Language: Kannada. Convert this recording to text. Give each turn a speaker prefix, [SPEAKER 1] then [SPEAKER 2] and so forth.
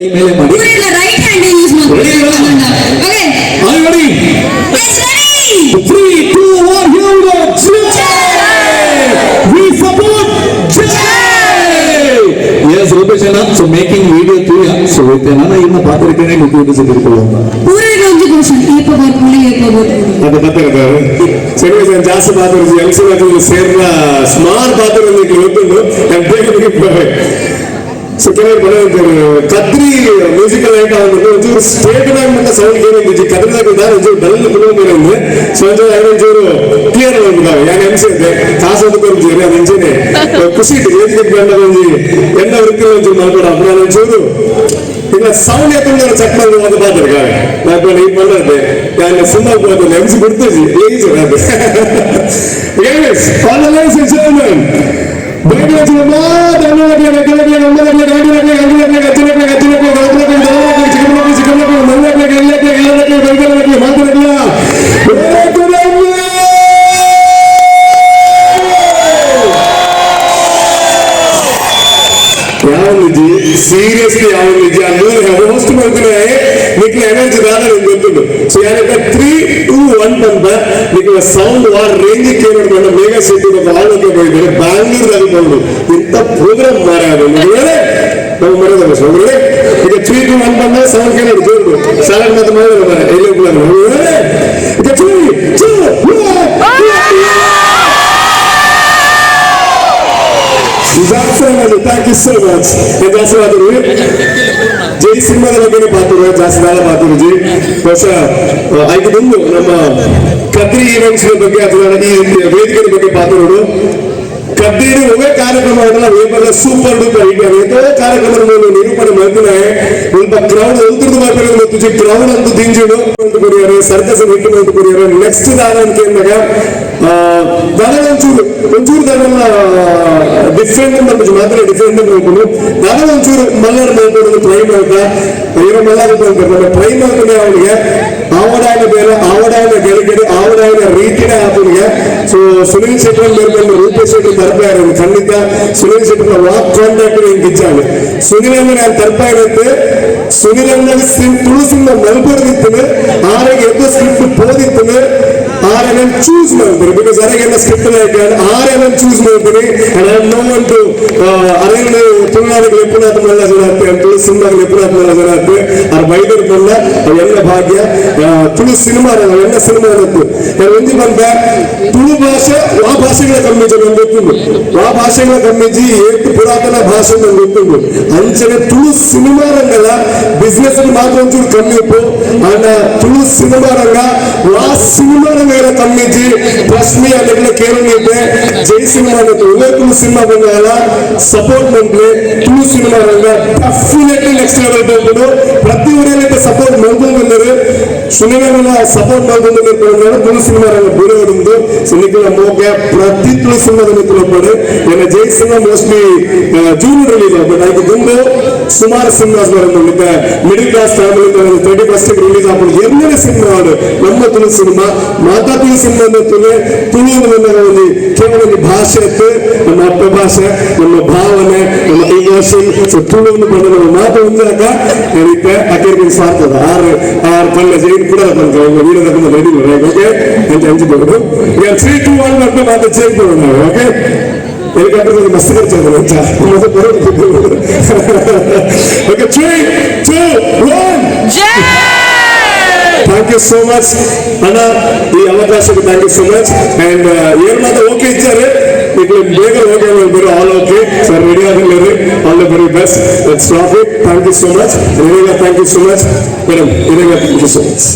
[SPEAKER 1] ಮೇಲೆ ಮಾಡಿ
[SPEAKER 2] ರೈಟ್ ಹ್ಯಾಂಡ್ ಯೂಸ್ ಮಾಡಿ okay
[SPEAKER 1] are you ready
[SPEAKER 2] yes ready
[SPEAKER 1] 3 2 1 here we go we support Jay yes Roopesh ana so making video too ya so itena inna paathirikene mukkiyudu sidirkolonna
[SPEAKER 2] pure ronji question ಏಪ ಬರ್ಕೊಳ್ಳಿ
[SPEAKER 3] ಅದು ಗೊತ್ತಾಗ ಸರಿಯಾಗಿ ಜಾಸ್ತಿ ಪಾತ್ರ ಎಲ್ಸಿನ ಸೇರ್ನ ಸ್ಮಾರ್ಟ್ ಪಾತ್ರ ಇವತ್ತು ಸೊ ಕೆಲವರು ಕದ್ರಿ ಮ್ಯೂಸಿಕಲ್ ಐಟ ಅಂದ್ರೆ ಒಂಚೂರು ಸ್ಟೇಟ್ ಬ್ಯಾಂಕ್ ಸೌಂಡ್ ಕೇಳಿದ್ವಿ ಕದ್ರಿದಾಗ ಒಂಚೂರು ಡಲ್ ಫಿಲಮ್ ಅಂದ್ರೆ ಸೊ ಒಂಚೂರು ಕ್ಲಿಯರ್ ಆಗ್ಬಿಟ್ಟಾವೆ ಯಾಕೆ ಅನ್ಸಿದ್ದೆ ಕಾಸು ಅಂದ್ಕೊಂಡ್ರಿ ಅದು ಅಂಚೆನೆ ಖುಷಿ ಇಟ್ಟು ಏಜ್ಗೆ ಬಂದ ಒಂದು ಎಲ್ಲ ವೃತ್ತಿ ಒಂಚೂರು ಮಾಡ್ಕೊಡ ಅಪ್ಪ ಒಂಚೂರು ಇಲ್ಲ ಸೌಂಡ್ ಎತ್ತುಕೊಂಡು ಚೆಕ್ ಮಾಡಿ ಒಂದು ಪಾತ್ರ ನಾನು ಈಗ ಬಂದದ್ದೆ ನಾನು ಸುಮ್ಮನೆ ಹೋಗೋದು ನೆನ್ಸಿ ಬಿಡ್ತೀವಿ ಏಜ್ ಅದು all the life is German seriously ಯಾವ ನಿಜ ಹೋಸ್ಟ್ ಮಾಡ್ತಾರೆ మీకు ఎనర్జీ రాదని ಗೊತ್ತುಂಟು ಸೊ ಯಾರಕ್ಕೆ 3 2 1 ಬಂದ మీకు ಸೌಂಡ್ ವಾರ್ ರೇಂಜ್ ಕೇಳೋಣ ಬಂದ ಮೇಗಾ ಸಿಟಿ ఒక ಆಲೋಕೆ ಹೋಗಿದ್ದಾರೆ ಬ್ಯಾಂಗ್ಳೂರ್ ಬಂದು ಇಂತ ಪ್ರೋಗ್ರಾಮ್ ಮಾರಾಡು ನೋಡಿದ್ರೆ ನಾವು ಮರೆಯಲ್ಲ ಸೋಗ್ರೆ ಈಗ 3 2 1 ಬಂದ ಸೌಂಡ್ ಕೇಳೋದು ಜೋರು ಸಾಲಕ್ಕೆ ಮತ್ತೆ ಮಾಡಿದ್ರೆ ಇಲ್ಲಿ ಹೋಗ್ತಾರೆ ಈಗ 3 2 Thank you so much. ಜೈ ಸಿನಿಮಾದ ಬಗ್ಗೆ ಪಾತ್ರ ಜಾಸ್ತಿ ನಾಳೆ ಪಾತ್ರ ಜಿ ಬಹುಶಃ ಐದು ಬಂದು ನಮ್ಮ ಕದ್ರಿ ಈವೆಂಟ್ಸ್ ಬಗ್ಗೆ ಅಥವಾ ಈ ವೇದಿಕೆ ಬಗ್ಗೆ ಪಾತ್ರಗಳು ಕದ್ರಿ ಒಳ್ಳೆ ಕಾರ್ಯಕ್ರಮ ವೇಪಲ್ಲ ಸೂಪರ್ ಡೂಪರ್ ಈಗ ಏತೋ ಕಾರ್ಯಕ್ರಮವನ್ನು ನಿರೂಪಣೆ ಮಾಡ್ತಾನೆ ಸ್ವಲ್ಪ ಕ್ರೌಡ್ ಉಳಿದು ಮಾಡ್ತಾರೆ ತುಜಿ ಕ್ರೌಡ್ ಅಂತೂ ದಿಂಜಿಡು ಅಂತ ಕೊರಿಯಾರೆ ಸರ್ಕಸ್ ಹಿಟ್ಟು ಅಂತ ಕೊರಿಯಾರೆ ನೆಕ್ಸ್ಟ್ ದಾನ ಅಂತ ಕೇಳಿದಾಗ ದಾನ ಒಂಚೂರು ದಾನ ಡಿಫ್ರೆಂಟ್ ಅಂತ ಮಾತ್ರ ಡಿಫ್ರೆಂಟ್ ಅಂತ ನೋಡ್ಕೊಂಡು ದಾನ ಒಂಚೂರು ಮಲ್ಲಾರ್ ಮಾಡ್ಕೊಂಡು ಟ್ರೈ ಮಾಡ್ತಾ ಏನೋ ಮಲ್ಲಾರ ನಮ್ಮ ಟ್ರೈ ಮಾಡ್ತಾನೆ ಅವನಿಗೆ ಆವಡಾಯನ ಬೇರೆ ಆವಡಾಯನ ಗೆಳಗಡೆ ಆವಡಾಯನ ರೀತಿನೇ ಅವನಿಗೆ ಸೊ ಸುನೀಲ್ ಶೆಟ್ಟಿ ಮೇಲ್ಬಂದು ರೂಪೇಶ್ ಶೆಟ್ಟಿ ತರ್ಪಾ ಇರೋದು ಖಂಡಿತ ಸುನೀಲ್ ಶೆಟ್ಟಿ ವಾಕ್ ಕಾಂಟ್ಯಾಕ್ಟ್ ಹಿಂಗಿಚ್ಚಾನೆ ಸುನೀಲನ್ನ ನಾನು ತರ್ಪಾ ಇರುತ್ತೆ ಸುನೀಲನ್ನ ತುಳಸಿಂದ ಮಲ್ಪಡ್ದಿತ್ತನೆ ಆರೆಗೆ ಎದ್ದು ಸ್ಕ್ರಿಪ್ಟ್ ಓದಿತ್ತನೆ ಆರೆ ನಾನು ಚೂಸ್ ಮಾಡ್ತೀನಿ ಬಿಕಾಸ್ ಅರೆಗೆಲ್ಲ ಸ್ಕ್ರಿಪ್ಟ್ ಆರೆ ನಾನು ಚೂಸ್ ಮಾಡ್ತೀನಿ ನೋವಂಟು ಅರೆಯಲ್ಲಿ ತುಳುನಾಡಿಗೆ ಎಪ್ಪುನಾಥ ಮಲ್ಲ ಜನ ಆಗ್ತದೆ ತುಳಸಿಂದಾಗ ಎಪ್ಪುನಾಥ ಮಲ್ಲ ಜನ ಆಗ್ತದೆ ಅವ್ರ ಬೈದರ್ ಮಲ್ಲ ಎಲ್ಲ ಭಾಗ್ಯ ತುಳು ಸಿನಿಮಾ ಎಲ್ಲ ಸಿನಿಮಾ ಅನ್ನತ್ತು ನಾನು ಒಂದಿ ಬಂದ ತುಳು ಭಾಷೆ ಆ ಭಾಷೆಗಳ ಕಮ್ಮಿಜಿ ನಂಗೆ ಗೊತ್ತುಂಡು ಆ ಭಾಷೆಗಳ ಕಮ್ಮಿಜಿ ಎಷ್ಟು ಪುರಾತನ ಭಾಷೆ ನಂಗೆ ಗೊತ್ತುಂಡು ಅಂಚನೆ ತುಳು ಸಿನಿಮಾ ರಂಗಲ್ಲ ಬಿಸ್ನೆಸ್ ಅಲ್ಲಿ ಮಾತ್ರ ಒಂಚೂರು ಕಮ್ಮಿ ಉಪ್ಪು ಅಣ್ಣ ತುಳು ಸಿನಿಮಾ ರಂಗ ಆ ಸಿನಿಮಾ ರಂಗ ಕಮ್ಮಿಜಿ ಪ್ರಶ್ನೆ ಅದೆಲ್ಲ ಕೇಳಿದ್ದೆ ಜೈ ಸಿನಿಮಾ ಅನ್ನತ್ತು ಒಳ್ಳೆ ತುಳು ಸಿನಿಮಾ ಬಂದಾಗ ಸಪೋರ್ಟ್ ಮಾಡ್ಲಿ ತುಳು ಸಿನಿಮಾ ರಂಗ ಡೆಫಿನೆಟ್ಲಿ ನೆಕ್ಸ್ಟ್ ಲೆವೆಲ್ ಹೋಗ್ಬಿಡು ಪ್ರತಿ ಊರಲ್ಲಿ ಸಪೋರ್ಟ್ ಮಾಡ್ಕೊಂಡು ಸುನಿಲ ಸಪೋರ್ಟ್ ಮಾಡ್ಕೊಂಡು ತುಳು ಸಿನಿಮಾ ರಂಗ ಬೀಳೋದು ಸುನಿಕಲ ಮೋಕೆ ಪ್ರತಿ ತುಳು ಸಿನಿಮಾದಲ್ಲಿ ತುಳಪಡು ನನ್ನ ಜೈ ಸಿನಿಮಾ ಮೋಸ್ಟ್ಲಿ ಜೂನ್ ರಿಲೀಸ್ ಆಗ್ಬೋದು ಅದಕ್ಕೆ ಮುಂದೆ ಸುಮಾರು ಸಿನಿಮಾಸ್ ಬರೋದು middle class family 31st release ಆಗ್ಬೋದು ಎರಡನೇ ಸಿನಿಮಾ ನಮ್ಮ ತುಳು ಸಿನಿಮಾ ಮಾತಾ ತುಳು ಸಿನಿಮಾ ತುಳು ಕೇವಲ ಭಾಷೆ ಇತ್ತು ನಮ್ಮ ಅಪ್ಪ ಭಾಷೆ ನಮ್ಮ ಭಾವನೆ ನಮ್ಮ ಇಮೋಷನ್ ತುಳುವನ್ನು ಬಂದ ನಮ್ಮ ಮಾತು ಒಂದಾಗ ಇರುತ್ತೆ ಅಕ್ಕರಿಗೆ ಸಾರ್ತದ ಆರು ಪಲ್ಲೆ ಜೈನ್ ಕೂಡ ವೀಡಿಯೋ ತಗೊಂಡು ರೆಡಿ ಓಕೆ ಅಂತ ಹಂಚಿಬಹುದು ಈಗ 3 2 1 ಅಂತ ಮಾತು ಚೇಂಜ್ ಮಾಡೋಣ ನಾವು ಓಕೆ ಹೆಲಿಕಾಪ್ಟರ್ ಮಸ್ತ್ ಖರ್ಚಾದ್ರೆ ಅಂತ okay 3 2 1 thank you so much ಅಣ್ಣ ಈ ಅವಕಾಶಕ್ಕೆ thank you so much and ಏನು ಮಾತ್ರ ಓಕೆ ಇದ್ದಾರೆ ಈಗ ಬೇಗ ಹೋಗಿ ಬರೋ ಆಲ್ ಓಕೆ ಸರ್ ರೆಡಿ ಆಗಿಲ್ಲ all the very best let's stop it thank you so much thank you so much madam thank you so much